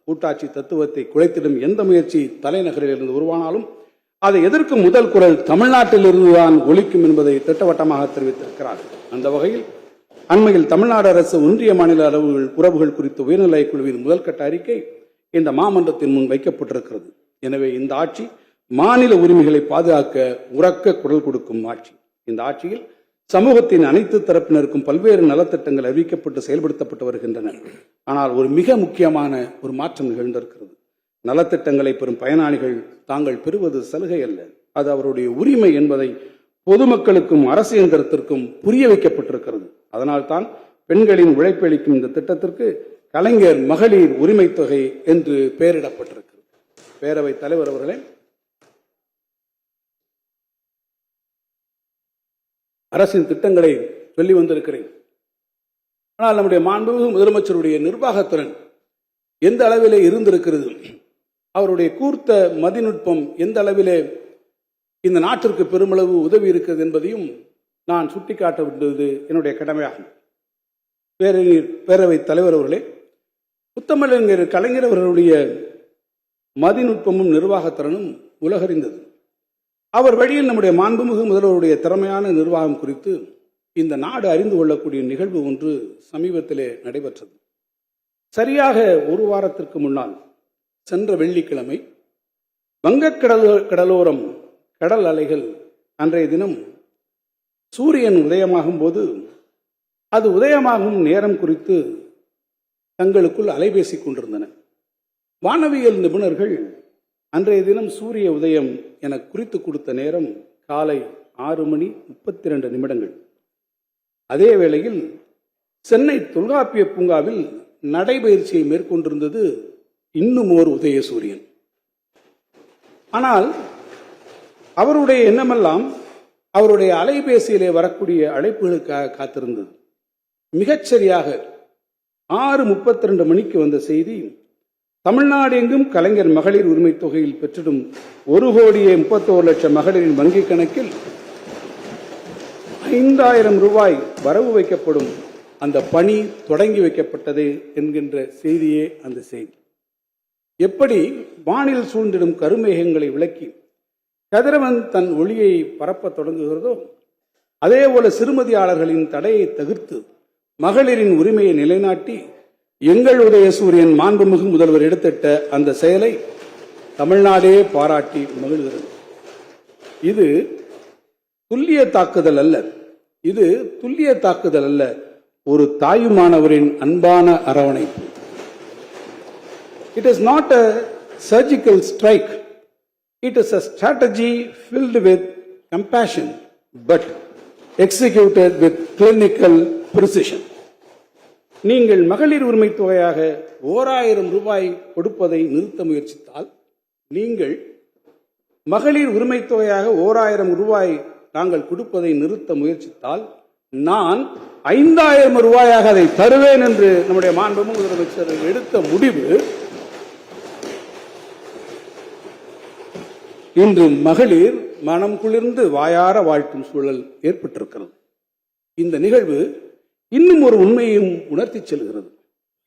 கூட்டாட்சி தத்துவத்தை குலைத்திடும் எந்த முயற்சி தலைநகரில் இருந்து உருவானாலும் அதை எதிர்க்கும் முதல் குரல் தமிழ்நாட்டில் இருந்துதான் ஒலிக்கும் என்பதை திட்டவட்டமாக தெரிவித்திருக்கிறார். அந்த வகையில் அண்மையில் தமிழ்நாடு அரசு ஒன்றிய மாநில உறவுகள் குறித்த உயர்நிலை குழுவின் முதல்கட்ட அறிக்கை இந்த மாமன்றத்தின் முன் வைக்கப்பட்டிருக்கிறது. எனவே இந்த ஆட்சி மாநில உரிமைகளை பாதுகாக்க உரக்க குரல் கொடுக்கும் ஆட்சி. இந்த ஆட்சியில் சமூகத்தின் அனைத்து தரப்பினருக்கும் பல்வேறு நலத்திட்டங்கள் அறிவிக்கப்பட்டு செயல்படுத்தப்பட்டு வருகின்றன. ஆனால் ஒரு மிக முக்கியமான ஒரு மாற்றம் நிகழ்ந்திருக்கிறது. நலத்திட்டங்களை பெறும் பயனாளிகள் தாங்கள் பெறுவது சலுகை அல்ல, அது அவருடைய உரிமை என்பதை பொதுமக்களுக்கும் அரசு இயந்திரத்திற்கும் புரிய வைக்கப்பட்டிருக்கிறது. அதனால்தான் பெண்களின் உழைப்பளிக்கும் இந்த திட்டத்திற்கு கலைஞர் மகளிர் உரிமை தொகை என்று பெயரிடப்பட்டிருக்கிறது. பேரவைத் தலைவர் அவர்களே, அரசின் திட்டங்களை சொல்லி வந்திருக்கிறேன். ஆனால் நம்முடைய மாண்புமிகு முதலமைச்சருடைய நிர்வாகத்திறன் எந்த அளவிலே இருந்திருக்கிறது, அவருடைய கூர்த்த மதிநுட்பம் எந்த அளவிலே இந்த நாட்டிற்கு பெருமளவு உதவி இருக்கிறது என்பதையும் நான் சுட்டிக்காட்ட வேண்டியது என்னுடைய கடமையாகும். பேரவைத் தலைவர் அவர்களே, முத்தமிழறிஞர் கலைஞர் அவர்களுடைய மதிநுட்பமும் நிர்வாகத்திறனும் உலகறிந்தது. அவர் வழியில் நம்முடைய மாண்புமிகு முதல்வருடைய திறமையான நிர்வாகம் குறித்து இந்த நாடு அறிந்து கொள்ளக்கூடிய நிகழ்வு ஒன்று சமீபத்திலே நடைபெற்றது. சரியாக ஒரு வாரத்திற்கு முன்னால் சென்ற வெள்ளிக்கிழமை வங்கக்கடலோரம் கடல் அலைகள் அன்றைய தினம் சூரியன் உதயமாகும் போது அது உதயமாகும் நேரம் குறித்து தங்களுக்குள் அலைபேசிக் கொண்டிருந்தன. வானவியல் நிபுணர்கள் அன்றைய தினம் சூரிய உதயம் என குறித்து கொடுத்த நேரம் காலை 6:32. அதே வேளையில் சென்னை தொல்காப்பிய பூங்காவில் நடைபயிற்சியை மேற்கொண்டிருந்தது இன்னும் ஓர் உதய சூரியன். ஆனால் அவருடைய எண்ணமெல்லாம் அவருடைய அலைபேசியிலே வரக்கூடிய அழைப்புகளுக்காக காத்திருந்தது. மிகச்சரியாக 6:32 வந்த செய்தி, தமிழ்நாடு எங்கும் கலைஞர் மகளிர் உரிமை தொகையில் பெற்றிடும் 1,31,00,000 மகளிரின் வங்கிக் கணக்கில் 5,000 ரூபாய் வரவு வைக்கப்படும், அந்த பணி தொடங்கி வைக்கப்பட்டது என்கின்ற செய்தியே அந்த செய்தி. எப்படி வானில் சூழ்ந்திடும் கருமேகங்களை விளக்கி கதிரவன் தன் ஒளியை பரப்ப தொடங்குகிறதோ, அதே போல சிறுமதியாளர்களின் தடையை தவிர்த்து மகளிரின் உரிமையை நிலைநாட்டி எங்கள் உதய சூரியன் மாண்புமிகு முதல்வர் எடுத்திட்ட அந்த செயலை தமிழ்நாடே பாராட்டி மகிழ்கிறது. இது துல்லிய தாக்குதல் அல்ல, இது துல்லிய தாக்குதல் அல்ல, ஒரு தாயுமானவரின் அன்பான அரவணைப்பு. It is not a surgical strike. It is a strategy filled with compassion but executed with clinical precision. நீங்கள் மகளிர் உரிமை தொகையாக 1,000 ரூபாய் கொடுப்பதை நிறுத்த முயற்சித்தால், நீங்கள் மகளிர் உரிமை தொகையாக 1,000 ரூபாய் நாங்கள் கொடுப்பதை நிறுத்த முயற்சித்தால், நான் 5,000 ரூபாயாக அதை தருவேன் என்று நம்முடைய மாண்புமிகு முதலமைச்சர் எடுத்த முடிவு இன்று மகளிர் மனம் குளிர்ந்து வாயார வாழ்த்தும் சூழல் ஏற்பட்டிருக்கிறது. இந்த நிகழ்வு இன்னும் ஒரு உண்மையையும் உணர்த்தி செல்கிறது.